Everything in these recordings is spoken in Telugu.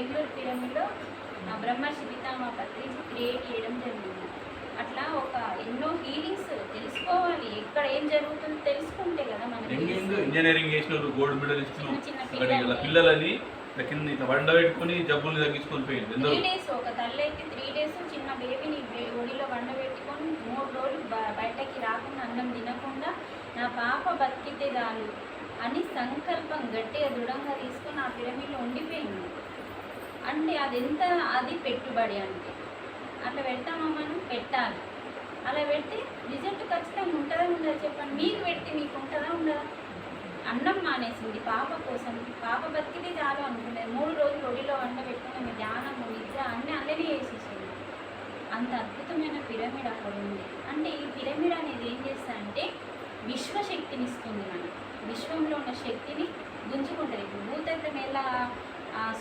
బెంగళూరు పిరమిడ్లో బ్రహ్మర్షి పితామహ పత్రిజీ క్రియేట్ చేయడం జరిగింది. అట్లా ఒక ఎన్నో హీలింగ్స్ తెలుసుకోవాలి. ఎక్కడ ఏం జరుగుతుందో తెలుసుకుంటే కదా మనకి. ఇంజనీరింగ్ చేసిన గోల్డ్ మెడల్ ఇచ్చిన చిన్న పిల్లలని కింద ఇట్లా వండ పెట్టుకుని జబ్బులు తగ్గించుకొని పోయింది. 3 days ఒక తల్లి అయితే 3 days చిన్న బేబీని ఒడిలో వండ పెట్టుకొని 3 రోజులు బయటకి రాకుండా అన్నం తినకుండా నా పాప బతికితే చాలు అని సంకల్పం గట్టిగా దృఢంగా తీసుకొని ఆ పిరమిడ్లో ఉండిపోయింది. అంటే అది పెట్టుబడి. అంటే అట్లా పెడతామా మనం? పెట్టాలి. అలా పెడితే రిజల్ట్ ఖచ్చితంగా ఉంటుందా ఉండదా చెప్పండి? మీకు పెడితే మీకు ఉంటుందా ఉండదా? అన్నం మానేసింది పాప కోసం. పాప బతికితే చాలు అనుకునేది. 3 రోజులు ఒడిలో వంట పెట్టుకుని ధ్యానం నిద్ర అన్నీ అల్లనే వేసేసింది. అంత అద్భుతమైన పిరమిడ్ అక్కడ ఉంది. అంటే ఈ పిరమిడ్ అనేది ఏం చేస్తా విశ్వశక్తిని ఇస్తుంది. మనం విశ్వంలో ఉన్న శక్తిని గుంజుకుంటుంది. ఇప్పుడు భూతత్వం ఎలా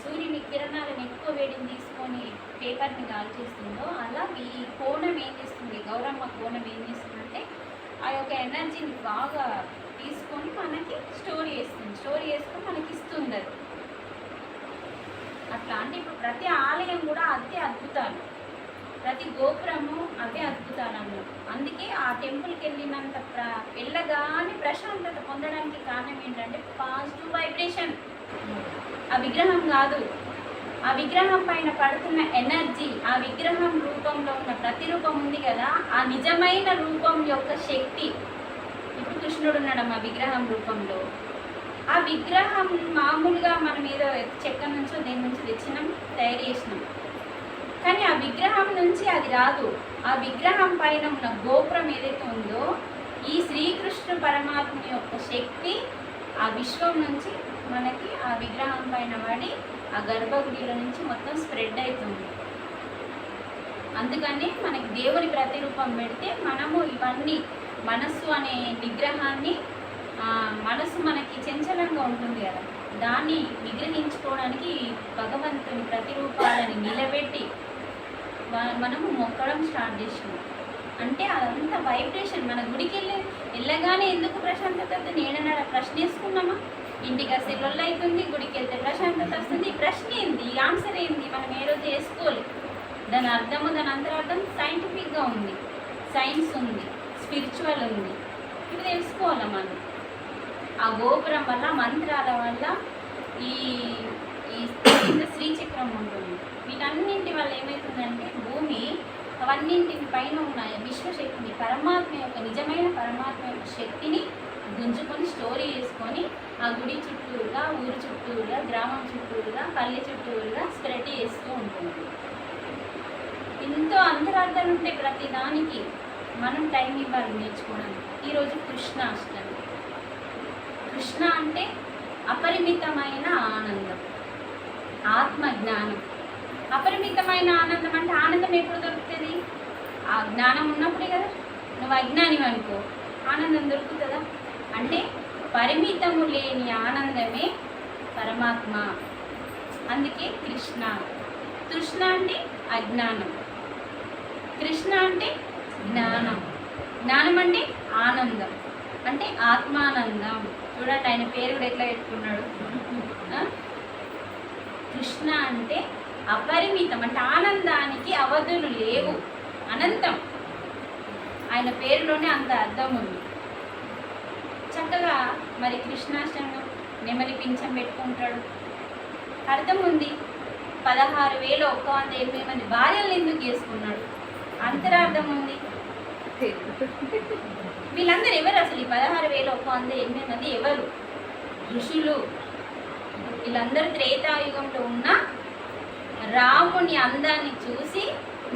సూర్యుని కిరణాలను ఎక్కువ వేడిని తీసుకొని పేపర్ని కాల్చేస్తుందో అలా ఈ కోణం ఏం చేస్తుంది, గౌరమ్మ కోణం ఏం చేస్తుందంటే ఆ యొక్క ఎనర్జీని బాగా తీసుకొని మనకి స్టోర్ చేస్తుంది. స్టోర్ చేసుకొని మనకి ఇస్తుంది అది. అట్లా అంటే ఇప్పుడు ప్రతి ఆలయం కూడా అదే అద్భుతాలు, ప్రతి గోపురము అవే అద్భుతాలు అన్నారు. అందుకే ఆ టెంపుల్కి వెళ్ళగానే ప్రశాంతత పొందడానికి కారణం ఏంటంటే పాజిటివ్ వైబ్రేషన్. ఆ విగ్రహం కాదు, ఆ విగ్రహం పైన పడుతున్న ఎనర్జీ, ఆ విగ్రహం రూపంలో ఉన్న ప్రతిరూపం ఉంది కదా, ఆ నిజమైన రూపం యొక్క శక్తి. ఇప్పుడు కృష్ణుడు ఉన్నాడు ఆ విగ్రహం రూపంలో. ఆ విగ్రహం మామూలుగా మనం ఏదో చెక్క నుంచో దేని నుంచి తెచ్చినాం, తయారు చేసినాం. కానీ ఆ విగ్రహం నుంచి అది రాదు. ఆ విగ్రహం పైన ఉన్న గోపురం ఏదైతే ఉందో ఈ శ్రీకృష్ణ పరమాత్మ యొక్క శక్తి ఆ విశ్వం నుంచి మనకి ఆ విగ్రహం పైన పడి ఆ గర్భగుడిలో నుంచి మొత్తం స్ప్రెడ్ అవుతుంది. అందుకని మనకి దేవుని ప్రతిరూపం పెడితే మనము ఇవన్నీ మనస్సు అనే విగ్రహాన్ని, మనస్సు మనకి చంచలంగా ఉంటుంది కదా, దాన్ని నిగ్రహించుకోవడానికి భగవంతుని ప్రతిరూపాలని నిలబెట్టి మనము మొక్కడం స్టార్ట్ చేసినాం. అంటే అదంతా వైబ్రేషన్. మన గుడికి వెళ్ళగానే ఎందుకు ప్రశాంతత నేనన్నాడ ప్రశ్న వేసుకున్నామా? ఇంటికి వస్తే లొల్లు అవుతుంది, గుడికి వెళ్తే ప్రశాంతత వస్తుంది. ఈ ప్రశ్న ఏంది, ఈ ఆన్సర్ ఏంది, మనం ఏ రోజు వేసుకోవాలి. దాని అర్థము, దాని అంతరార్థం సైంటిఫిక్గా ఉంది, సైన్స్ ఉంది, స్పిరిచువల్ ఉంది. ఇవి తెలుసుకోవాలి మనం. ఆ గోపురం వల్ల, మంత్రాల వల్ల, ఈ శ్రీచక్రం ఉంటుంది. వీటన్నింటి వల్ల ఏమవుతుందంటే భూమి అవన్నింటి పైన ఉన్న విశ్వశక్తిని, పరమాత్మ యొక్క నిజమైన పరమాత్మ యొక్క శక్తిని గుంజుకొని స్టోరీ చేసుకొని ఆ గుడి చుట్టూరుగా, ఊరు చుట్టూరుగా, గ్రామం చుట్టూరుగా, పల్లె చుట్టూరుగా స్ప్రెడ్ చేస్తూ ఉంటుంది. ఎంతో అంతరార్థాలు ఉంటాయి ప్రతి దానికి. మనం టైం ఇవ్వాలి నేర్చుకోవడానికి. ఈరోజు కృష్ణాష్టమి. కృష్ణ అంటే అపరిమితమైన ఆనందం, ఆత్మజ్ఞానం. అపరిమితమైన ఆనందం అంటే ఆనందం ఎప్పుడు దొరుకుతుంది? ఆ జ్ఞానం ఉన్నప్పుడే కదా. నువ్వు అజ్ఞానివి అనుకో, ఆనందం దొరుకుతుందా? అంటే పరిమితము లేని ఆనందమే పరమాత్మ. అందుకే కృష్ణ. కృష్ణ అంటే అజ్ఞానం, కృష్ణ అంటే జ్ఞానం, జ్ఞానం అంటే ఆనందం, అంటే ఆత్మానందం. చూడండి ఆయన పేరు కూడా ఎట్లా పెట్టుకున్నాడు. కృష్ణ అంటే అపరిమితం, అంటే ఆనందానికి అవధులు లేవు, అనంతం. ఆయన పేరులోనే అంత అర్థం ఉంది. చక్కగా మరి కృష్ణాష్టమి నెమలి పింఛం పెట్టుకుంటాడు, అర్థం ఉంది. 16,108 మంది భార్యలను ఎందుకు చేసుకున్నాడు, అంతరార్థం ఉంది. వీళ్ళందరూ ఎవరు అసలు? ఈ 16,108 మంది ఎవరు? ఋషులు. వీళ్ళందరూ త్రేతాయుగంలో ఉన్న రాముని అందాన్ని చూసి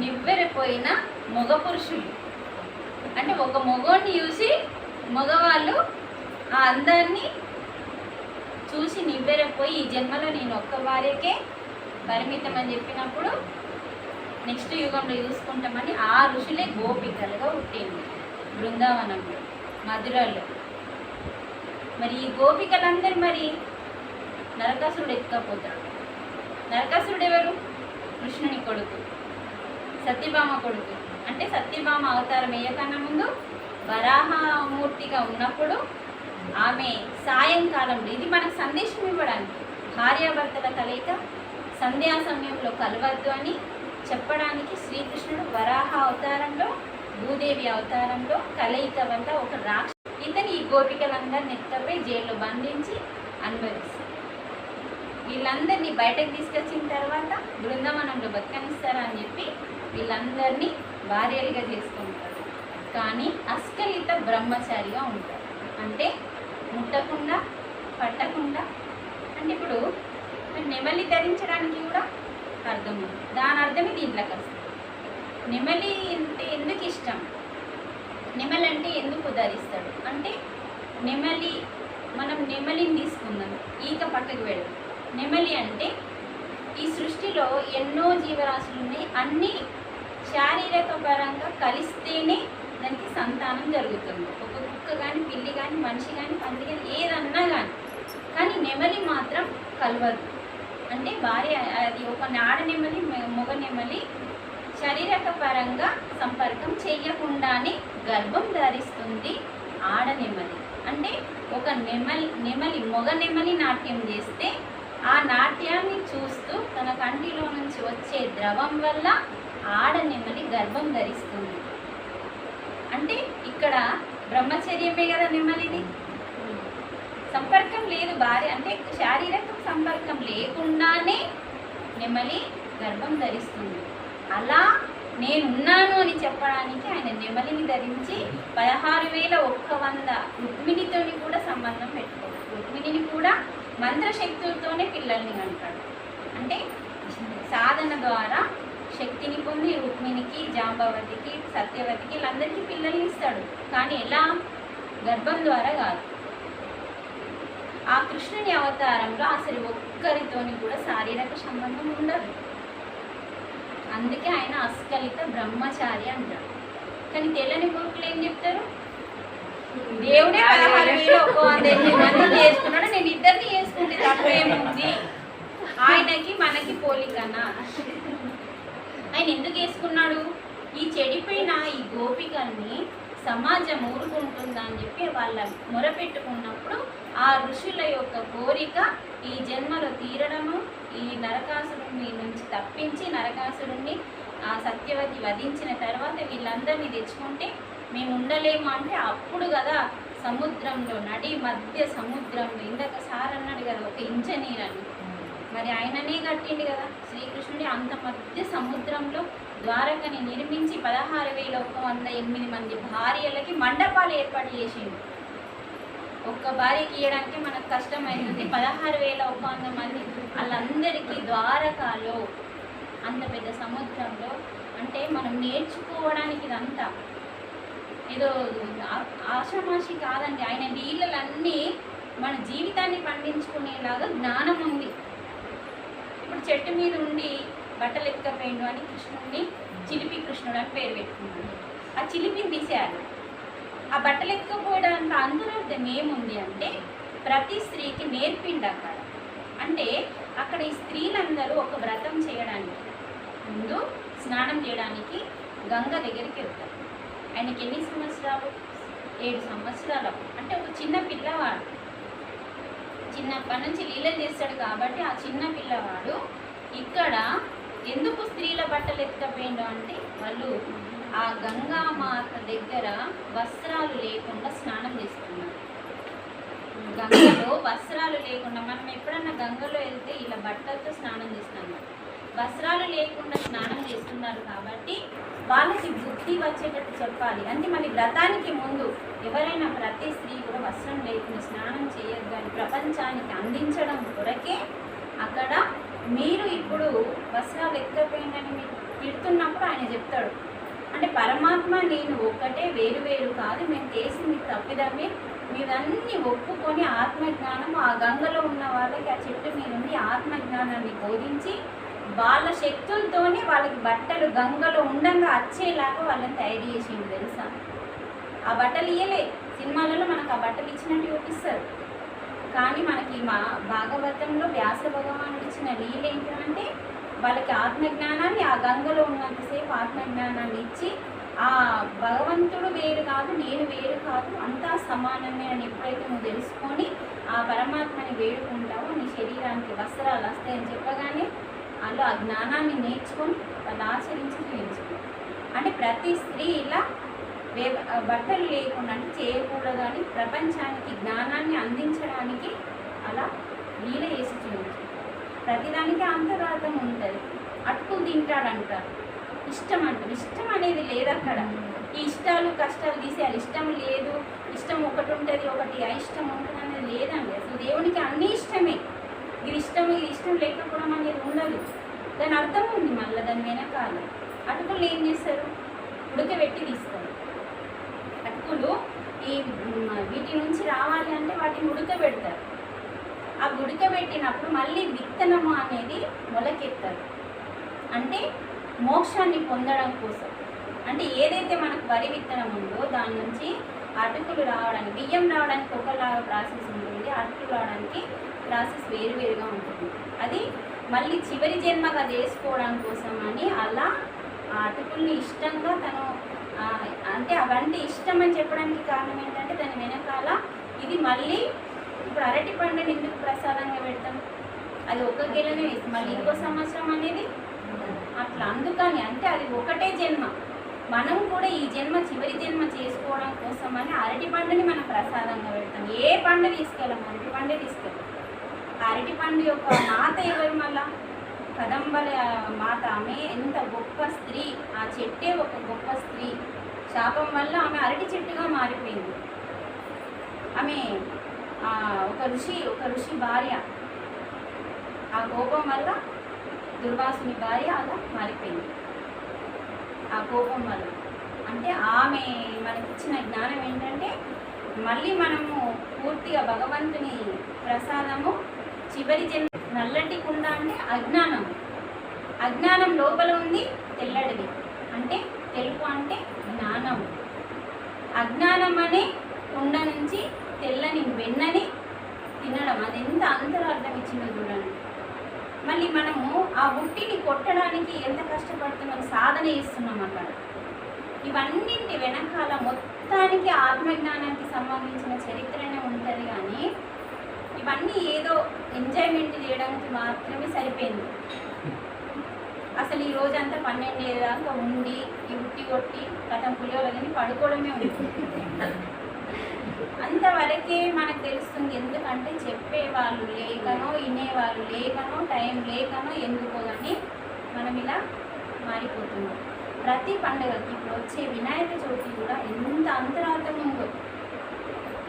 నివ్వెరపోయిన మగ పురుషులు. అంటే ఒక మగోడిని చూసి మగవాళ్ళు ఆ అందాన్ని చూసి నివ్వెరపోయి ఈ జన్మలో నేను ఒక్క భార్యకే పరిమితం అని చెప్పినప్పుడు నెక్స్ట్ యుగంలో చూసుకుంటామని ఆ ఋషులే గోపికలుగా పుట్టింది బృందావనంలో, మధురలో. మరి ఈ గోపికలందరూ మరి నరకాసురుడు ఎత్తుకపోతాడు. నరకాసురుడు ఎవరు? కృష్ణుని కొడుకు, సత్యభామ కొడుకు. అంటే సత్యభామ అవతారం వేయకన్నా ముందు వరాహమూర్తిగా ఉన్నప్పుడు ఆమె సాయంకాలంలో, ఇది మనకు సందేశం ఇవ్వడానికి, భార్యాభర్తల కలయిక సంధ్యా సమయంలో కలవద్దు అని చెప్పడానికి శ్రీకృష్ణుడు వరాహ అవతారంలో, భూదేవి అవతారంలో కలయిక వల్ల ఒక ఇతని ఈ గోపికలందరినీ ఎత్తపై జైల్లో బంధించి అనుభవిస్తారు. వీళ్ళందరినీ బయటకు తీసుకొచ్చిన తర్వాత బృందావనంలో బతకనిస్తారా అని చెప్పి వీళ్ళందరినీ భార్యలుగా చేసుకుంటారు. కానీ అస్కలిత బ్రహ్మచారిగా ఉంటారు. అంటే ముట్టకుండా పట్టకుండా. అంటే ఇప్పుడు నెమలి ధరించడానికి కూడా అర్థం ఉంది. దాని అర్థమే దీంట్లోకి వస్తుంది. నెమలి అంటే ఎందుకు ఇష్టం, నెమలి అంటే ఎందుకు ధరిస్తాడు అంటే, నెమలి మనం నెమలిని తీసుకుందాం, ఈక పక్కకు వెళ్దాం. నెమలి అంటే ఈ సృష్టిలో ఎన్నో జీవరాశులు ఉన్నాయి. అన్నీ శారీరక పరంగా కలిస్తేనే దానికి సంతానం జరుగుతుంది. ఒక కుక్క కానీ, పిల్లి కానీ, మనిషి కానీ, పంది కానీ, ఏదన్నా కానీ నెమలి మాత్రం కలవదు. అంటే భార్య అది ఒక ఆడ నెమలి, మగ నెమలి శారీరక పరంగా సంపర్కం చేయకుండానే గర్భం ధరిస్తుంది ఆడ నెమలి. అంటే ఒక నెమలి మగ నెమలి నాట్యం చేస్తే ఆ నాట్యాన్ని చూస్తూ తన కంటిలో నుంచి వచ్చే ద్రవం వల్ల ఆడ నెమలి గర్భం ధరిస్తుంది. అంటే ఇక్కడ బ్రహ్మచర్యమే కదా నెమలిది. సంపర్కం లేదు భార్య అంటే శారీరక సంపర్కం లేకుండానే నెమలి గర్భం ధరిస్తుంది. అలా నేనున్నాను అని చెప్పడానికి ఆయన నెమలిని ధరించి 16,100 రుక్మిణితో కూడా సంబంధం పెట్టుకోడు. రుక్మిణిని కూడా మంత్రశక్తులతోనే పిల్లల్ని అంటాడు. అంటే సాధన ద్వారా శక్తిని పొంది రుక్మిణికి, జాంబవతికి, సత్యవతికి వీళ్ళందరికీ పిల్లల్ని ఇస్తాడు. కానీ ఎలా? గర్భం ద్వారా కాదు. ఆ కృష్ణుని అవతారంలో అసలు ఒక్కరితోని కూడా శారీరక సంబంధం ఉండదు. అందుకే ఆయన అస్కలిత బ్రహ్మచారి అంటారు. కానీ తెల్లని మూర్ఖులు ఏం చెప్తారు? దేవుడే 16,100 మంది చేసుకున్నాడు, నేను ఇద్దరిని చేసుకుంటే తప్పేముంది, ఆయనకి మనకి పోలికనా? ఆయన ఎందుకు చేసుకున్నాడు? ఈ చెడిపోయిన ఈ గోపికల్ని సమాజం ఊరుకుంటుందా అని చెప్పి వాళ్ళ మొరపెట్టుకున్నప్పుడు ఆ ఋషుల యొక్క కోరిక ఈ జన్మలో తీరడము, ఈ నరకాసురుని నుంచి తప్పించి నరకాసురుణ్ణి ఆ సత్యవతి వధించిన తర్వాత వీళ్ళందరినీ తెచ్చుకుంటే మేము ఉండలేము అంటే అప్పుడు కదా సముద్రంలో నడి మధ్య సముద్రంలో ఇందాక సార్ అన్నాడు కదా ఒక ఇంజనీర్ అని, మరి ఆయననే కట్టిండు కదా శ్రీకృష్ణుడి అంత మధ్య సముద్రంలో ద్వారకని నిర్మించి 16,108 మంది భార్యలకి మండపాలు ఏర్పాటు చేసిండు. ఒక్క భార్యకి ఇవ్వడానికి మనకు కష్టమైంది. 16,100 మంది వాళ్ళందరికీ ద్వారకాలో అంత పెద్ద సముద్రంలో అంటే మనం నేర్చుకోవడానికి ఇదంతా ఏదో ఆషామాషి కాదండి. ఆయన లీలలన్నీ మన జీవితాన్ని పండించుకునేలాగా జ్ఞానం ఉంది. ఇప్పుడు చెట్టు మీద ఉండి బట్టలు ఎత్తుకపోయిండు అని కృష్ణుడిని చిలిపి కృష్ణుడు అని పేరు పెట్టుకున్నాడు. ఆ చిలిపిని తీసేయాలి. ఆ బట్టలు ఎత్తుకపోవడానికి అంతరార్థం ఏముంది అంటే ప్రతి స్త్రీకి నేర్పిండు అక్కడ. అంటే అక్కడ ఈ స్త్రీలందరూ ఒక వ్రతం చేయడానికి ముందు స్నానం చేయడానికి గంగ దగ్గరికి వెళ్తారు. ఆయనకి ఎన్ని సంవత్సరాలు? 7 సంవత్సరాలు. అంటే ఒక చిన్న పిల్లవాడు చిన్నప్పటి నుంచి లీలలు చేస్తాడు కాబట్టి ఆ చిన్న పిల్లవాడు ఇక్కడ ఎందుకు స్త్రీల బట్టలు ఎత్తుకపోయిండు అంటే వాళ్ళు ఆ గంగామాత దగ్గర వస్త్రాలు లేకుండా స్నానం చేస్తున్నారు. గంగలో వస్త్రాలు లేకుండా మనం ఎప్పుడన్నా గంగలో వెళ్తే ఇలా బట్టలతో స్నానం చేస్తున్నాం. వస్త్రాలు లేకుండా స్నానం చేస్తున్నారు కాబట్టి వాళ్ళకి బుద్ధి వచ్చేటట్టు చెప్పాలి. అంటే మన వ్రతానికి ముందు ఎవరైనా ప్రతి స్త్రీ కూడా వస్త్రం లేకుండా స్నానం చేయొద్దు అని ప్రపంచానికి అందించడం కొరకే అక్కడ మీరు ఇప్పుడు వస్త్రాలు ఎత్తకపోయిందని మీరు తిడుతున్నప్పుడు ఆయన చెప్తాడు. అంటే పరమాత్మ నేను ఒక్కటే, వేరు వేరు కాదు, మేము చేసింది తప్పిదమే, మీరన్నీ ఒప్పుకొని ఆత్మజ్ఞానం ఆ గంగలో ఉన్న వాళ్ళకి ఆ చెట్టు మీద ఉండి ఆత్మజ్ఞానాన్ని బోధించి వాళ్ళ శక్తులతోనే వాళ్ళకి బట్టలు గంగలో ఉండంగా వచ్చేలాగా వాళ్ళని తయారు చేసిండు తెలుసా. ఆ బట్టలు ఇయ్యలే, సినిమాలలో మనకు ఆ బట్టలు ఇచ్చినట్టు చూపిస్తారు. కానీ మనకి మా భాగవతంలో వ్యాస భగవానుడు ఇచ్చిన లీల ఏంటంటే వాళ్ళకి ఆత్మజ్ఞానాన్ని ఆ గంగలో ఉన్నంతసేపు ఆత్మజ్ఞానాన్ని ఇచ్చి ఆ భగవంతుడు వేరు కాదు, నేను వేరు కాదు, అంతా సమానమే అని ఎప్పుడైతే నువ్వు తెలుసుకొని ఆ పరమాత్మని వేడుకుంటావో నీ శరీరానికి వస్త్రాలు వస్తాయని చెప్పగానే వాళ్ళు ఆ జ్ఞానాన్ని నేర్చుకొని వాళ్ళు ఆచరించి చూపించారు. అంటే ప్రతి స్త్రీ ఇలా బట్టలు లేకుండా అంటే చేయకూడదు అని ప్రపంచానికి జ్ఞానాన్ని అందించడానికి అలా లీల చేసి చూపించారు. ప్రతిదానికి అంతరార్థం ఉంటుంది. అటుకులు తింటాడంటారు, ఇష్టం అంటారు. ఇష్టం అనేది లేదు అక్కడ. ఈ ఇష్టాలు కష్టాలు తీసేయాలి. ఇష్టం లేదు, ఇష్టం ఒకటి ఉంటుంది ఒకటి అయిష్టం ఉంటుంది అనేది లేదండి. అసలు దేవునికి అన్నీ ఇష్టమే. ఇది ఇష్టం లేకపోవడం అనేది ఉండదు. దాని అర్థం ఉంది. మళ్ళీ దాని వెనకాల అటుకులు ఏం చేస్తారు, ఉడకబెట్టి తీస్తారు. అటుకులు ఈ వీటి నుంచి రావాలి అంటే వాటిని ఉడకబెడతారు. ఆ ఉడకబెట్టినప్పుడు మళ్ళీ విత్తనము అనేది మొలకెత్తారు. అంటే మోక్షాన్ని పొందడం కోసం. అంటే ఏదైతే మనకు వరి విత్తనం ఉందో దాని నుంచి అటుకులు రావడానికి, బియ్యం రావడానికి ఒకలాగా ప్రాసెస్ ఉంటుంది, అటుకులు రావడానికి ప్రాసెస్ వేరువేరుగా ఉంటుంది. అది మళ్ళీ చివరి జన్మగా చేసుకోవడం కోసం అని అలా ఆ అటుకుల్ని ఇష్టంగా తను అంటే అవంటే ఇష్టం అని చెప్పడానికి కారణం ఏంటంటే దాని వెనకాల ఇది మళ్ళీ ఇప్పుడు అరటి పండుని ఎందుకు ప్రసాదంగా పెడతాం, అది ఒక గెలనే వేస్తాం, మళ్ళీ ఇంకో సంవత్సరం అనేది అట్లా. అందుకని అంటే అది ఒకటే జన్మ. మనం కూడా ఈ జన్మ చివరి జన్మ చేసుకోవడం కోసం అని అరటి పండుని మనం ప్రసాదంగా పెడతాం. ఏ పండు తీసుకెళ్ళాం, అరటి పండే తీసుకెళ్ళాం. అరటి పండు యొక్క మాత ఎవరు, మళ్ళా కదంబల మాత. ఆమె ఎంత గొప్ప స్త్రీ, ఆ చెట్టే ఒక గొప్ప స్త్రీ. శాపం వల్ల ఆమె అరటి చెట్టుగా మారిపోయింది. ఆమె ఒక ఋషి భార్య, ఆ కోపం వల్ల దుర్వాసుని భార్య అలా మారిపోయింది. ఆ కోపం వల్ల అంటే ఆమె మనకిచ్చిన జ్ఞానం ఏంటంటే మళ్ళీ మనము పూర్తిగా భగవంతుని ప్రసాదము చివరి జన్మ. నల్లటి కుండ అంటే అజ్ఞానం. అజ్ఞానం లోపల ఉంది తెల్లడిది, అంటే తెలుపు అంటే జ్ఞానం. అజ్ఞానం అనే కుండ నుంచి తెల్లని వెన్నని తినడం, అది ఎంత అంతరార్థం ఇచ్చిందో చూడండి. మళ్ళీ మనము ఆ ఉట్టిని కొట్టడానికి ఎంత కష్టపడుతున్నాం, సాధన చేస్తున్నాం అక్కడ. ఇవన్నింటి వెనకాల మొత్తానికి ఆత్మజ్ఞానానికి సంబంధించిన చరిత్రనే ఉంటుంది. కానీ ఇవన్నీ ఏదో ఎంజాయ్మెంట్ చేయడానికి మాత్రమే సరిపోయింది. అసలు ఈ రోజంతా 12 దాకా ఉండి ఈ ఉట్టి కొట్టి కథం పులియోలని పడుకోవడమే ఉంది. అంతవరకే మనకు తెలుస్తుంది. ఎందుకంటే చెప్పేవాళ్ళు లేకనో, వినేవాళ్ళు లేకనో, టైం లేకనో, ఎందుకో కానీ మనం ఇలా మారిపోతున్నాం. ప్రతి పండుగకి ఇప్పుడు వచ్చే వినాయక చవితి కూడా ఎంత అంతరార్థం ఉందో.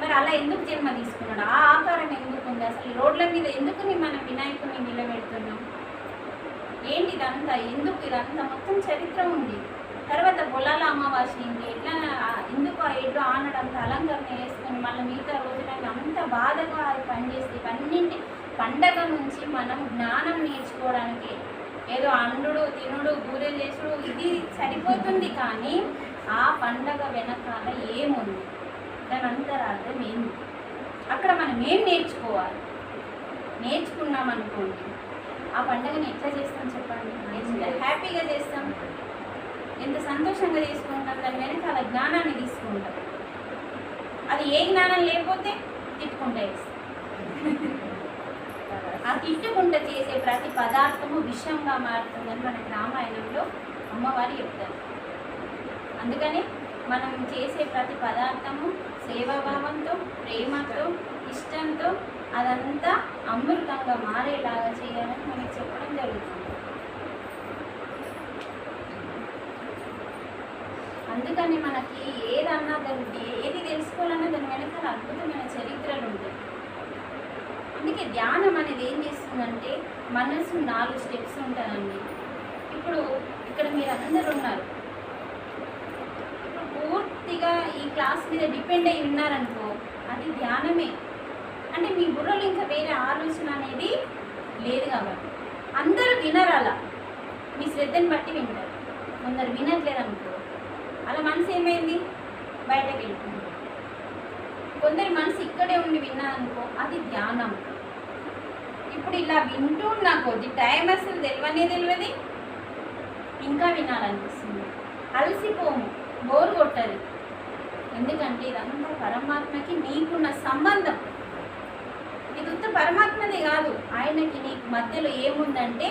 మరి అలా ఎందుకు జన్మ తీసుకున్నాడు, ఆ ఆకారం ఎందుకు ఉంది, అసలు రోడ్ల మీద ఎందుకు మనం వినాయకుడిని నిలబెడుతున్నాం, ఏంటి ఇదంతా, ఎందుకు ఇదంతా మొత్తం చరిత్ర ఉంది. తర్వాత పొలాల అమావాస్య ఏంటి, ఎట్లా ఎందుకు ఆ ఎడ్లు ఆనడంత అలంకరణ వేసుకొని మళ్ళీ మిగతా రోజులకి అంత బాధగా అది పనిచేస్తే, ఇవన్నింటి పండగ నుంచి మనం జ్ఞానం నేర్చుకోవడానికి ఏదో అండుడు తినుడు బూరెలు చేసుడు ఇది సరిపోతుంది. కానీ ఆ పండగ వెనకాల ఏముంది, దాని అంతరార్థం ఏంది, అక్కడ మనం ఏం నేర్చుకోవాలి. నేర్చుకున్నాం అనుకోండి, ఆ పండుగని ఎట్లా చేస్తాం చెప్పండి, ఎంత హ్యాపీగా చేస్తాం, ఎంత సంతోషంగా తీసుకుంటాం. దాని వెనకాల జ్ఞానాన్ని తీసుకుంటాం. అది ఏ జ్ఞానం లేకపోతే తిట్టుకుంటా చేస్తాం. ఆ తిట్టుకుంటా చేసే ప్రతి పదార్థము విషంగా మారుతుందని మనకి రామాయణంలో అమ్మవారు చెప్తారు. అందుకని మనం చేసే ప్రతి పదార్థము సేవాభావంతో, ప్రేమతో, ఇష్టంతో అదంతా అమృతంగా మారేలాగా చేయాలని మనకి చెప్పడం జరుగుతుంది. అందుకని మనకి ఏదన్నా దాన్ని ఏది తెలుసుకోవాలన్నా దాని వెనకాల అద్భుతమైన చరిత్రలు ఉంటాయి. అందుకే ధ్యానం అనేది ఏం చేస్తుందంటే మనసు 4 స్టెప్స్ ఉంటుందండి. ఇప్పుడు ఇక్కడ మీరు అందరూ ఉన్నారు, పూర్తిగా ఈ క్లాస్ మీద డిపెండ్ అయి ఉన్నారనుకో, అది ధ్యానమే. అంటే మీ బుర్రలో ఇంకా వేరే ఆలోచన అనేది లేదు కాబట్టి అందరూ వినరు. అలా మీ శ్రద్ధని బట్టి వింటారు. కొందరు వినట్లేదు అనుకో, అలా మనసు ఏమైంది బయటకు వెళ్తుంది. కొందరి మనసు ఇక్కడే ఉండి విన్నారనుకో, అది ధ్యానం. ఇప్పుడు ఇలా వింటున్నా కొద్ది టైం అసలు తెలియదు, ఇంకా వినాలనిపిస్తుంది. అలసిపోము, బోరు కొట్టదు. ఎందుకంటే ఇదంతా పరమాత్మకి నీకున్న సంబంధం. ఇది ఉత్త పరమాత్మదే కాదు, ఆయనకి నీకు మధ్యలో ఏముందంటే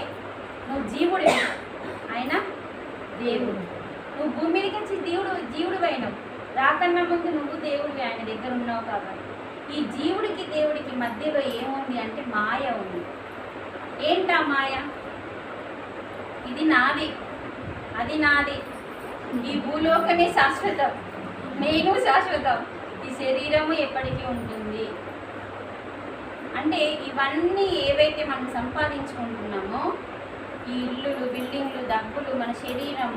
నువ్వు జీవుడివి, ఆయన దేవుడు. నువ్వు భూమి మీదకి వచ్చి జీవుడు అయినావు. రాకన్నా ముందు నువ్వు దేవుడివి, ఆయన దగ్గర ఉన్నావు. కాబట్టి ఈ జీవుడికి దేవుడికి మధ్యలో ఏముంది అంటే మాయ ఉంది. ఏంటా మాయ? ఇది నాది, అది నాది, ఈ భూలోకమే శాశ్వతం, నేను శాశ్వతం, ఈ శరీరము ఎప్పటికీ ఉంటుంది. అంటే ఇవన్నీ ఏవైతే మనం సంపాదించుకుంటున్నామో, ఈ ఇల్లులు, బిల్డింగ్లు, డబ్బులు, మన శరీరం,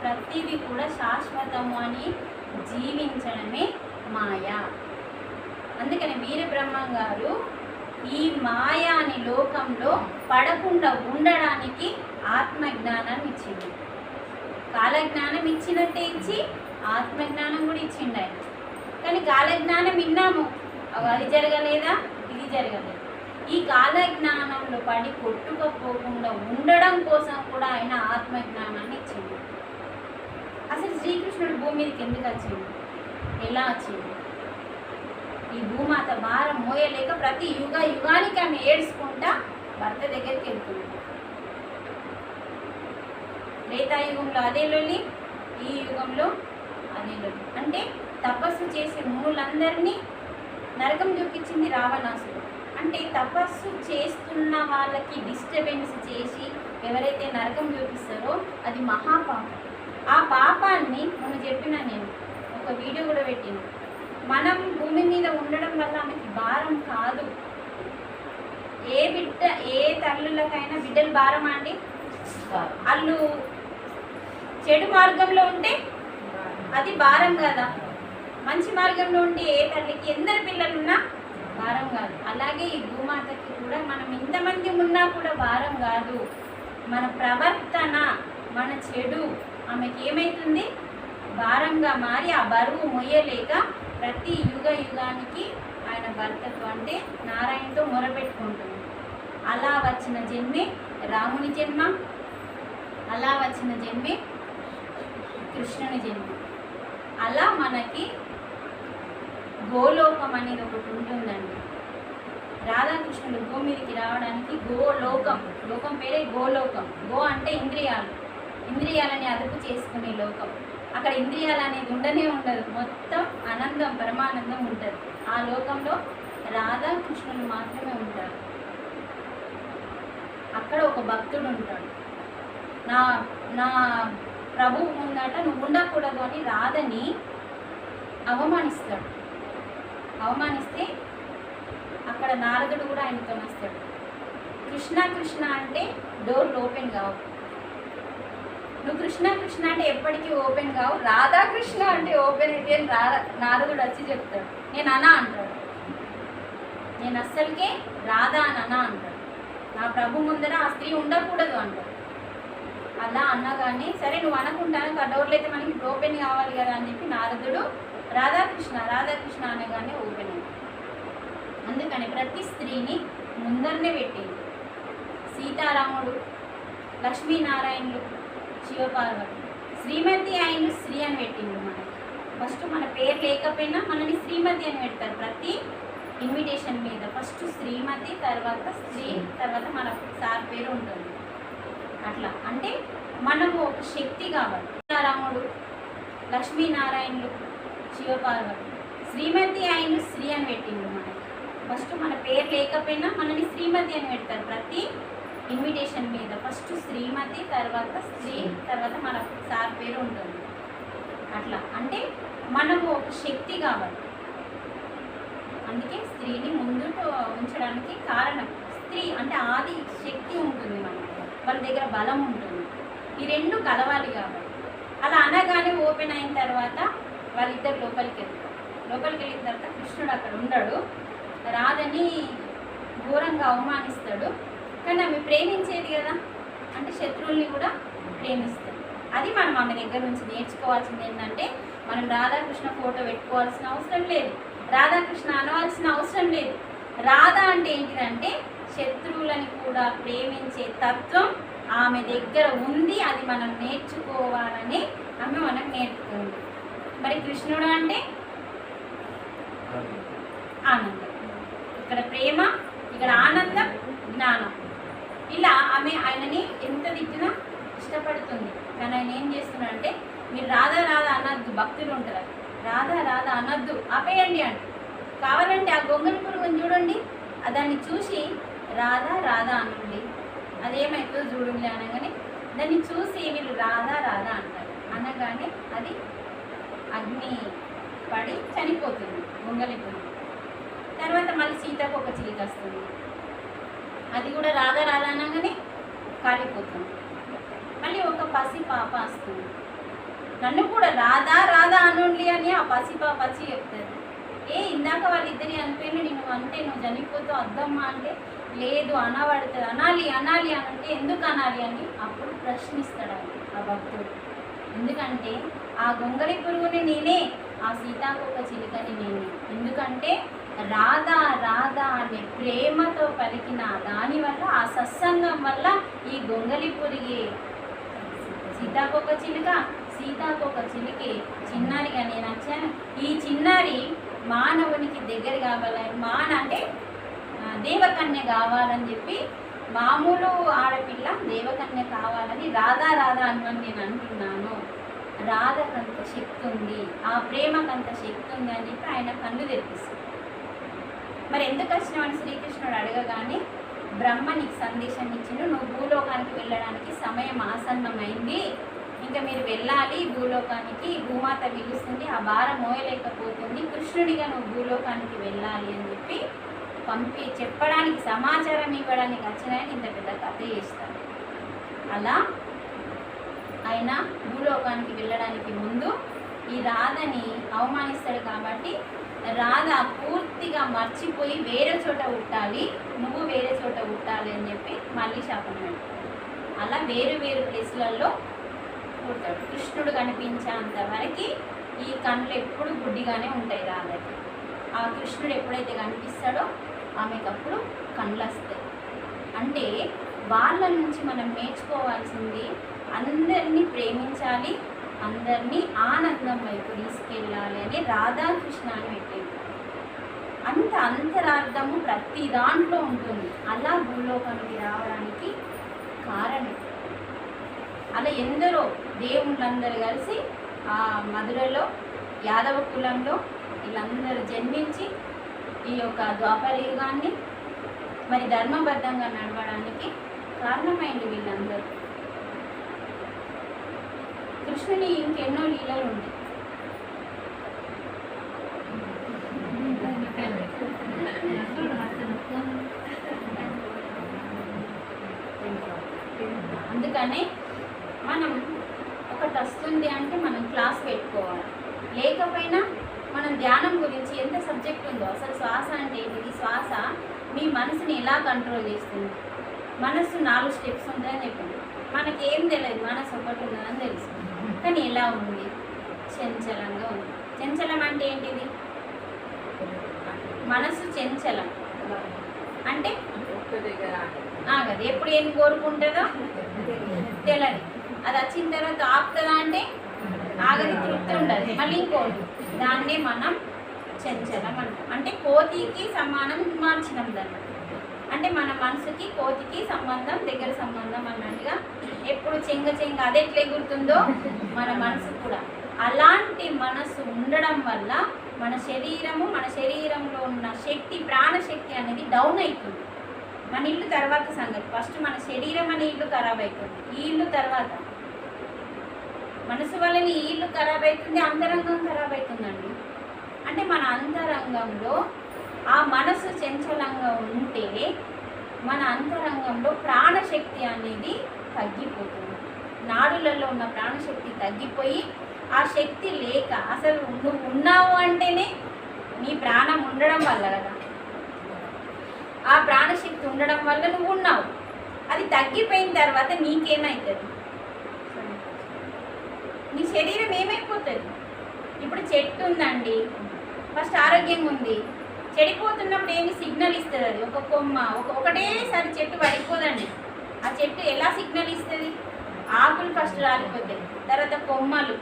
ప్రతిదీ కూడా శాశ్వతము అని జీవించడమే మాయ. అందుకని వీరబ్రహ్మం గారు ఈ మాయా అని లోకంలో పడకుండా ఉండడానికి ఆత్మజ్ఞానాన్ని ఇచ్చింది. కాలజ్ఞానం ఇచ్చినట్టే ఇచ్చి ఆత్మజ్ఞానం కూడా ఇచ్చిండు ఆయన. కానీ కాలజ్ఞానం విన్నాము, అది జరగలేదా, ఇది జరగలేదు. ఈ కాలజ్ఞానంలో పడి కొట్టుకపోకుండా ఉండడం కోసం కూడా ఆయన ఆత్మజ్ఞానాన్ని ఇచ్చింది. అసలు శ్రీకృష్ణుడు భూమి మీదకి ఎందుకు వచ్చింది, ఎలా వచ్చింది? ఈ భూమాత భారం మోయలేక ప్రతి యుగానికి ఆమె ఏడ్చుకుంటా భర్త దగ్గరికి వెళ్తుంది. త్రేతాయుగంలో అదే లొల్లి, ఈ యుగంలో అదే లొల్లి. అంటే తపస్సు చేసే మునులందరినీ నరకం చూపించింది రావణాసుడు. అంటే తపస్సు చేస్తున్న వాళ్ళకి డిస్టర్బెన్స్ చేసి ఎవరైతే నరకం చూపిస్తారో అది మహాపాపం. ఆ పాపాన్ని మొన్న చెప్పిన, నేను ఒక వీడియో కూడా పెట్టిన. మనం భూమి మీద ఉండడం వల్ల ఆమెకి భారం కాదు. ఏ తల్లులకైనా బిడ్డలు భారం అండి. వాళ్ళు చెడు మార్గంలో ఉంటే అది భారం కదా, మంచి మార్గంలో ఉంటే ఏ తల్లికి ఎందరు పిల్లలున్నా భారం కాదు. అలాగే ఈ భూమాతకి కూడా మనం ఇంతమంది ఉన్నా కూడా భారం కాదు. మన ప్రవర్తన, మన చెడు ఆమెకి ఏమవుతుంది, భారంగా మారి ఆ బరువు మొయ్యలేక ప్రతి యుగానికి ఆయన భర్తతో అంటే నారాయణతో మొరపెట్టుకుంటుంది. అలా వచ్చిన జన్మే రాముని జన్మ, అలా వచ్చిన జన్మే కృష్ణుని జన్మ. అలా మనకి గోలోకం అనేది ఒకటి ఉంటుందండి. రాధాకృష్ణుడు భూమి మీదకి రావడానికి లోకం పేరే గోలోకం. గో అంటే ఇంద్రియాలని అదుపు చేసుకునే లోకం. అక్కడ ఇంద్రియాలు అనేది ఉండనే ఉండదు, మొత్తం ఆనందం, పరమానందం ఉంటుంది. ఆ లోకంలో రాధాకృష్ణులు మాత్రమే ఉంటారు. అక్కడ ఒక భక్తుడు ఉంటాడు. నా ప్రభువు ముందట నువ్వు ఉండకూడదు అని రాధని అవమానిస్తే అక్కడ నారదుడు కూడా ఆయనతో వస్తాడు. కృష్ణ అంటే డోర్లు ఓపెన్ కావు. నువ్వు కృష్ణ అంటే ఎప్పటికీ ఓపెన్ కావు. రాధాకృష్ణ అంటే ఓపెన్ అయితే అని నారదుడు వచ్చి చెప్తాడు. నేను అనా అంటాడు. నేను అస్సలకే రాధా అని అనా అంటాడు. నా ప్రభు ముందర ఆ స్త్రీ ఉండకూడదు అంటాడు. అలా అన్నగానే సరే నువ్వు అనుకుంటాను, ఆ డోర్లు అయితే మనకి ఓపెన్ కావాలి కదా అని చెప్పి నారదుడు రాధాకృష్ణ అనగానే ఓపెన్ అయింది. అందుకని ప్రతి స్త్రీని ముందరనే పెట్టింది. సీతారాముడు, లక్ష్మీనారాయణులు, శివపార్వతి, శ్రీమతి ఆయనను శ్రీ అని పెట్టింది. మనకి ఫస్ట్ మన పేరు లేకపోయినా మనని శ్రీమతి అని పెడతారు. ప్రతి ఇన్విటేషన్ మీద ఫస్ట్ శ్రీమతి, తర్వాత స్త్రీ, తర్వాత మన సార్ పేరు ఉంటుంది. అట్లా అంటే మనము ఒక శక్తి కాబట్టి సీతారాముడు, లక్ష్మీనారాయణులు, శివపార్వతి, శ్రీమతి ఆయనను శ్రీ అని పెట్టింది. మనకి ఫస్ట్ మన పేరు లేకపోయినా మనని శ్రీమతి అని పెడతారు. ప్రతి ఇన్విటేషన్ మీద ఫస్ట్ శ్రీమతి, తర్వాత స్త్రీ, తర్వాత మన సార్ పేరు ఉంటుంది. అట్లా అంటే మనము ఒక శక్తి కాబట్టి అందుకే స్త్రీని ముందు ఉంచడానికి కారణం. స్త్రీ అంటే ఆది శక్తి ఉంటుంది, మనకి వాళ్ళ దగ్గర బలం ఉంటుంది. ఈ రెండు కలవాలి కాబట్టి అలా అనగానే ఓపెన్ అయిన తర్వాత వాళ్ళిద్దరు లోపలికి వెళ్ళిన తర్వాత కృష్ణుడు అక్కడ ఉండడు. రాధని ఘోరంగా అవమానిస్తాడు. కానీ ఆమె ప్రేమించేది కదా, అంటే శత్రువుల్ని కూడా ప్రేమిస్తాడు. అది మనం ఆమె దగ్గర నుంచి నేర్చుకోవాల్సింది ఏంటంటే, మనం రాధాకృష్ణ ఫోటో పెట్టుకోవాల్సిన అవసరం లేదు, రాధాకృష్ణ అనవలసిన అవసరం లేదు. రాధ అంటే ఏంటిదంటే శత్రువులని కూడా ప్రేమించే తత్వం ఆమె దగ్గర ఉంది. అది మనం నేర్చుకోవాలని ఆమె మనకు నేర్పుతుంది. మరి కృష్ణుడు అంటే ఆనందం. ఇక్కడ ప్రేమ, ఇక్కడ ఆనందం, జ్ఞానం. ఇలా ఆమె ఆయనని ఎంత తిట్టినా ఇష్టపడుతుంది. కానీ ఆయన ఏం చేస్తున్నాడంటే మీరు రాధా రాధా అనద్దు, భక్తులు ఉంటారు, రాధా రాధా అనద్దు, ఆపేయండి అంట. కావాలంటే ఆ గొంగళి పురుగుని చూడండి, దాన్ని చూసి రాధా రాధా అనండి, అదేమైతుందో చూడండి అనగానే దాన్ని చూసి వీళ్ళు రాధా రాధా అంటారు. అనగానే అది అగ్ని పడి చనిపోతుంది గొంగళి పురుగు. తర్వాత మళ్ళీ సీతాకోక చిలుక వస్తుంది, అది కూడా రాధా రాధా అనగానే కాలిపోతుంది. మళ్ళీ ఒక పసి పాప వస్తుంది, నన్ను కూడా రాధా రాధా అనుండి అని ఆ పసి పాప వచ్చి చెప్తుంది. ఇందాక వాళ్ళిద్దరి అనిపోయిన నేను అంటే నువ్వు చనిపోతావు అద్దమ్మా అంటే, లేదు అనబడుతుంది, అనాలి అనాలి అని అంటే ఎందుకు అనాలి అని అప్పుడు ప్రశ్నిస్తాడు ఆ భక్తుడు. ఎందుకంటే ఆ గొంగళి పురుగుని నేనే, ఆ సీతాకోక చిలుకని నేనే. ఎందుకంటే రాధా రాధా అనే ప్రేమతో పలికిన దానివల్ల, ఆ సత్సంగం వల్ల ఈ గొంగళి పురుగే సీతాకోక చిలుక, సీతాకోక చిలుకే చిన్నారిగా నేను వచ్చాను. ఈ చిన్నారి మానవునికి దగ్గర కావాలని, అంటే దేవకన్య కావాలని చెప్పి, మామూలు ఆడపిల్ల దేవకన్య కావాలని రాధా రాధా అని నేను అంటున్నాను. రాధకంత శక్తి ఉంది, ఆ ప్రేమకంత శక్తి ఉంది అని చెప్పి ఆయన కన్ను తెప్పిస్తుంది. మరి ఎందుకు వచ్చినామని శ్రీకృష్ణుడు అడగగానే, బ్రహ్మ నీకు సందేశం ఇచ్చిండు, నువ్వు భూలోకానికి వెళ్ళడానికి సమయం ఆసన్నమైంది, ఇంకా మీరు వెళ్ళాలి భూలోకానికి, భూమాత పిలుస్తుంది, ఆ భారం మోయలేకపోతుంది, కృష్ణుడిగా నువ్వు భూలోకానికి వెళ్ళాలి అని చెప్పి చెప్పడానికి, సమాచారం ఇవ్వడానికి వచ్చినాయని ఇంత పెద్ద కథ చేస్తారు. అలా ఆయన భూలోకానికి వెళ్ళడానికి ముందు ఈ రాధని అవమానిస్తాడు. కాబట్టి రాధ పూర్తిగా మర్చిపోయి వేరే చోట ఉట్టాలి, నువ్వు వేరే చోట ఉట్టాలి అని చెప్పి మళ్ళీ శాపం పెడతాడు. అలా వేరు వేరు ప్లేసులలో పుడతాడు. కృష్ణుడు కనిపించేంత వరకు ఈ కళ్ళు ఎప్పుడు గుడ్డిగానే ఉంటాయి రాధకి. ఆ కృష్ణుడు ఎప్పుడైతే కనిపిస్తాడో ఆమెకు అప్పుడు కళ్ళు వస్తాయి. అంటే వాళ్ళ నుంచి మనం నేర్చుకోవాల్సింది అందరినీ ప్రేమించాలి, అందరినీ ఆనందం వైపు తీసుకెళ్ళాలి అని రాధాకృష్ణ అని పెట్టింది. అంత అంతరార్థము ప్రతి దాంట్లో ఉంటుంది. అలా భూలోకానికి రావడానికి కారణం. అలా ఎందరో దేవుళ్ళందరూ కలిసి ఆ మధురలో యాదవ కులంలో వీళ్ళందరూ జన్మించి ఈ యొక్క ద్వాపర యుగాన్ని మరి ధర్మబద్ధంగా నడవడానికి కారణమైంది వీళ్ళందరూ. కృష్ణుని ఇంకెన్నో లీలలు ఉంటాయి. అందుకనే మనం ఒకటి వస్తుంది అంటే మనం క్లాస్ పెట్టుకోవాలి. లేకపోయినా మనం ధ్యానం గురించి ఎంత సబ్జెక్ట్ ఉందో, అసలు శ్వాస అంటే ఏంటిది, శ్వాస మీ మనసుని ఎలా కంట్రోల్ చేస్తుంది, మనసు 4 స్టెప్స్ ఉంటాయని చెప్పింది. మనకి ఏం తెలియదు, మనసు ఒకటి ఉన్నదని తెలుసు, కానీ ఎలా ఉంది, చంచలంగా ఉంది. చంచలం అంటే ఏంటిది, మనసు చంచలం అంటే ఆగదు, ఎప్పుడు ఏం కోరుకుంటుందో తెలియదు, అది వచ్చిన తర్వాత ఆపుతుందా అంటే ఆగది, తృప్తి ఉండదు, మళ్ళీ ఇంకోటి. దాన్నే మనం చంచలం అంటాం. అంటే కోతికి సమానం మార్చినాం దాన్ని. అంటే మన మనసుకి కోతికి సంబంధం, దగ్గర సంబంధం అన్నట్టుగా ఎప్పుడు చెంగ అది ఎట్లా ఎగురుతుందో మన మనసు కూడా అలాంటి మనసు ఉండడం వల్ల మన శరీరంలో ఉన్న శక్తి, ప్రాణశక్తి అనేది డౌన్ అవుతుంది. మన ఇల్లు తర్వాత సంగతి, ఫస్ట్ మన శరీరం అనే ఇల్లు ఖరాబ్ అవుతుంది, ఈ ఇల్లు తర్వాత. మనసు వల్ల ఈ ఇల్లు ఖరాబ్ అవుతుంది, అంతరంగం ఖరాబ్ అవుతుందండి. అంటే మన అంతరంగంలో ఆ మనసు చంచలంగా ఉంటే మన అంతరంగంలో ప్రాణశక్తి అనేది తగ్గిపోతుంది. నాడులలో ఉన్న ప్రాణశక్తి తగ్గిపోయి ఆ శక్తి లేక, అసలు నువ్వు ఉన్నావు అంటేనే నీ ప్రాణం ఉండడం వల్ల కదా, ఆ ప్రాణశక్తి ఉండడం వల్ల నువ్వు ఉన్నావు. అది తగ్గిపోయిన తర్వాత నీకేమవుతుంది, నీ శరీరం ఏమైపోతుంది. ఇప్పుడు చెట్టు ఉందండి, ఫస్ట్ ఆరోగ్యంగా ఉంది, చెడిపోతున్నప్పుడు ఏమి సిగ్నల్ ఇస్తుంది, అది ఒక కొమ్మ ఒకటేసారి చెట్టు పడిపోదండి. ఆ చెట్టు ఎలా సిగ్నల్ ఇస్తుంది, ఆకులు ఫస్ట్ రాలిపోతాయి, తర్వాత కొమ్మలు,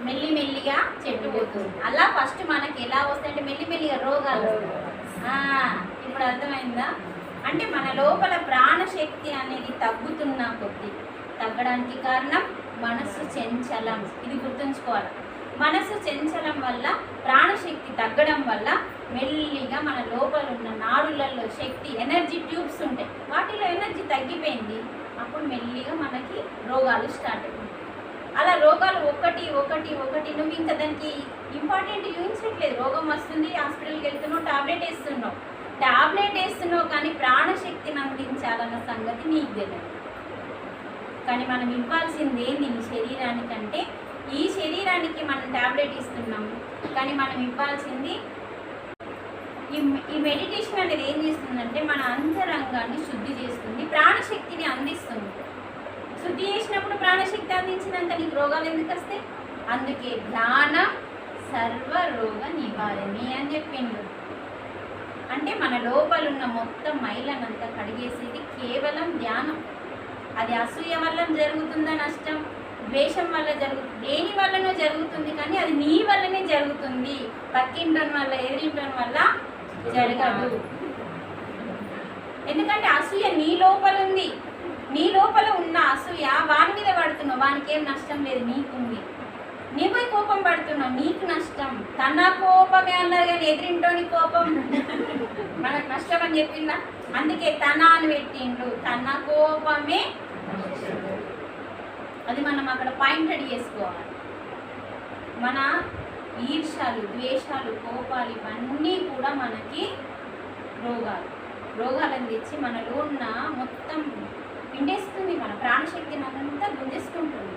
మెల్లిమెల్లిగా చెట్టు పోతుంది. అలా ఫస్ట్ మనకి ఎలా వస్తాయంటే మెల్లిమెల్లిగా రోగాలు వస్తాయి. ఇప్పుడు అర్థమైందా? అంటే మన లోపల ప్రాణశక్తి అనేది తగ్గుతున్న కొద్దీ, తగ్గడానికి కారణం మనస్సు చంచలం. ఇది గుర్తుంచుకోవాలి. మనస్సు చంచలం వల్ల, ప్రాణశక్తి తగ్గడం వల్ల మెల్లిగా మన లోపల ఉన్న నాడులలో శక్తి, ఎనర్జీ ట్యూబ్స్ ఉంటాయి, వాటిలో ఎనర్జీ తగ్గిపోయింది. అప్పుడు మెల్లిగా మనకి రోగాలు స్టార్ట్ అవుతాయి. అలా రోగాలు ఒకటి ఒకటి ఒకటి నువ్వు ఇంకా దానికి ఇంపార్టెంట్ యూహించట్లేదు. రోగం వస్తుంది, హాస్పిటల్కి వెళ్తున్నావు, టాబ్లెట్ వేస్తున్నావు కానీ ప్రాణశక్తిని అందించాలన్న సంగతి నీకు తెలియదు. కానీ మనం ఇవ్వాల్సింది ఏంది ఈ శరీరానికంటే, ఈ శరీరానికి మనం టాబ్లెట్ ఇస్తున్నాము కానీ మనం ఇవ్వాల్సింది ఈ మెడిటేషన్ అనేది ఏం చేస్తుందంటే మన అంతరంగాన్ని శుద్ధి చేస్తుంది, ప్రాణశక్తిని అందిస్తుంది. శుద్ధి చేసినప్పుడు ప్రాణశక్తి అందించినాక నీకు రోగాలు ఎందుకు వస్తాయి? అందుకే ధ్యానం సర్వరోగ నివారణి అని చెప్పిండు. అంటే మన లోపల ఉన్న మొత్తం మైలనంతా కడిగేసేది కేవలం ధ్యానం. అది అసూయ వల్ల జరుగుతుందా నష్టం, ద్వేషం వల్ల జరుగుతుంది, దేని వల్లనో జరుగుతుంది కానీ అది నీ వల్లనే జరుగుతుంది. పక్కింటని వల్ల, ఎదురింటని వల్ల జరగదు. ఎందుకంటే అసూయ నీ లోపల ఉంది. నీ లోపల ఉన్న అసూయ వాని మీద పడుతున్నావు, వానికి ఏం నష్టం లేదు, నీకుంది. నీపై కోపం పడుతున్నావు, నీకు నష్టం. తన కోపమే అన్నారు కానీ ఎదురింటోని కోపం మనకు నష్టం అని చెప్పిందా? అందుకే తన అని పెట్టిండు, తన కోపమే. అది మనం అక్కడ పాయింటెడ్ చేసుకోవాలి. మన ఈర్ష్యాలు, ద్వేషాలు, కోపాలు ఇవన్నీ కూడా మనకి రోగాలను తెచ్చి మనలో ఉన్న మొత్తం పిండేస్తుంది, మన ప్రాణశక్తిని అంతా గుంజేసుకుంటుంది.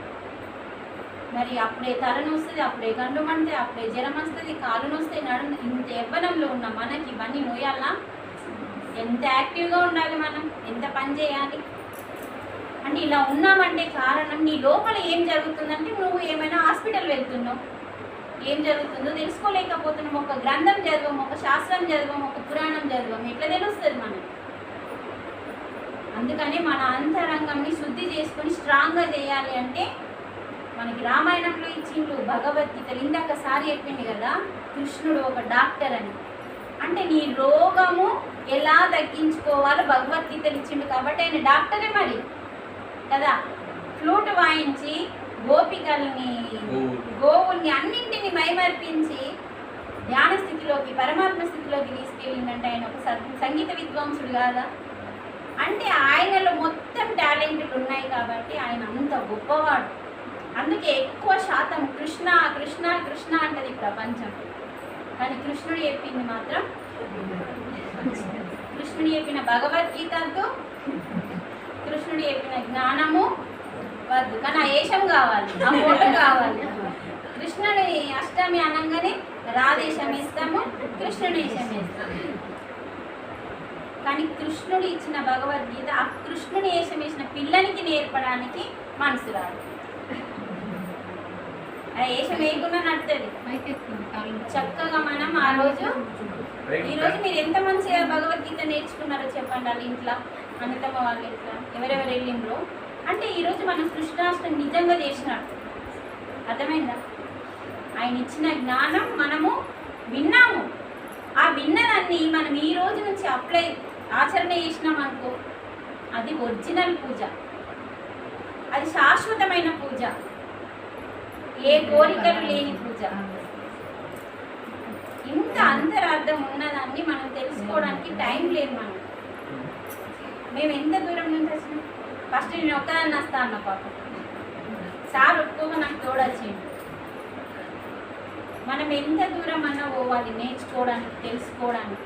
మరి అప్పుడే తలనొస్తుంది, అప్పుడే గండు మంటే, అప్పుడే జ్వరం వస్తుంది, కాలు నొస్తాయి, నడుము. ఇంత యవ్వనంలో ఉన్న మనకి ఇవన్నీ నోయాలా? ఎంత యాక్టివ్గా ఉండాలి, మనం ఎంత పని చేయాలి అంటే ఇలా ఉన్నామంటే కారణం నీ లోపల ఏం జరుగుతుందంటే, నువ్వు ఏమైనా హాస్పిటల్ వెళ్తున్నావు, ఏం జరుగుతుందో తెలుసుకోలేకపోతున్నాం. ఒక గ్రంథం చదవం, ఒక శాస్త్రం చదవం, ఒక పురాణం చదవం, ఎట్లా తెలుస్తుంది మనకి? అందుకని మన అంతరంగంని శుద్ధి చేసుకొని స్ట్రాంగ్గా చేయాలి అంటే మనకి రామాయణంలో ఇచ్చిండు, భగవద్గీతలు ఇందాక సారి చెప్పింది కదా, కృష్ణుడు ఒక డాక్టర్ అని. అంటే నీ రోగము ఎలా తగ్గించుకోవాలో భగవద్గీతలు ఇచ్చిండు కాబట్టి ఆయన డాక్టరే మరి కదా. ఫ్లూట్ వాయించి గోపికల్ని, గోవుల్ని అన్నింటినీ మైమర్పించి ధ్యాన స్థితిలోకి, పరమాత్మ స్థితిలోకి తీసుకెళ్ళిందంటే ఆయన ఒక సంగీత విద్వాంసుడు కాదా? అంటే ఆయనలో మొత్తం టాలెంట్లు ఉన్నాయి కాబట్టి ఆయన అంత గొప్పవాడు. అందుకే ఎక్కువ శాతం కృష్ణ కృష్ణ కృష్ణ అంటది ప్రపంచం. కానీ కృష్ణుడు చెప్పింది మాత్రం, కృష్ణుడు చెప్పిన భగవద్గీతతో, కృష్ణుడు చెప్పిన జ్ఞానము వద్దు, కానీ ఆ ఏషం కావాలి, ఆ ఫోటో కావాలి. కృష్ణుడి అష్టమి అనగానే రాధేశం ఇస్తాము, కృష్ణుడి వేషం వేస్తాము. కానీ కృష్ణుడు ఇచ్చిన భగవద్గీత ఆ కృష్ణుడి వేషం వేసిన పిల్లనికి నేర్పడానికి మనసు రాదు. ఆ వేషం వేయకుండా నడుతుంది. చక్కగా మనం ఆ రోజు, ఈరోజు మీరు ఎంత మంచిగా భగవద్గీత నేర్చుకున్నారో చెప్పండి. వాళ్ళ ఇంట్లో అనితమ్మ వాళ్ళ ఇంట్లో ఎవరెవరు వెళ్ళిండ్రో. అంటే ఈరోజు మనం కృష్ణాష్టమి నిజంగా చేసినట్టు అర్థమైందా? ఆయన ఇచ్చిన జ్ఞానం మనము విన్నాము. ఆ విన్నదాన్ని మనం ఈ రోజు నుంచి ఆచరణ చేసినాం అనుకో, అది ఒరిజినల్ పూజ, అది శాశ్వతమైన పూజ, ఏ కోరికలు లేని పూజ. ఇంత అంతరార్థం ఉన్నదాన్ని మనం తెలుసుకోవడానికి టైం లేదు. మేము ఎంత దూరం నుంచి వచ్చినాం? ఫస్ట్ నేను ఒక్కదాన్ని వస్తా అన్న పాపం, సార్ ఒప్పుకోగా నాకు తోడొచ్చిండు. మనం ఎంత దూరం అన్నా పోవాలి నేర్చుకోవడానికి, తెలుసుకోవడానికి.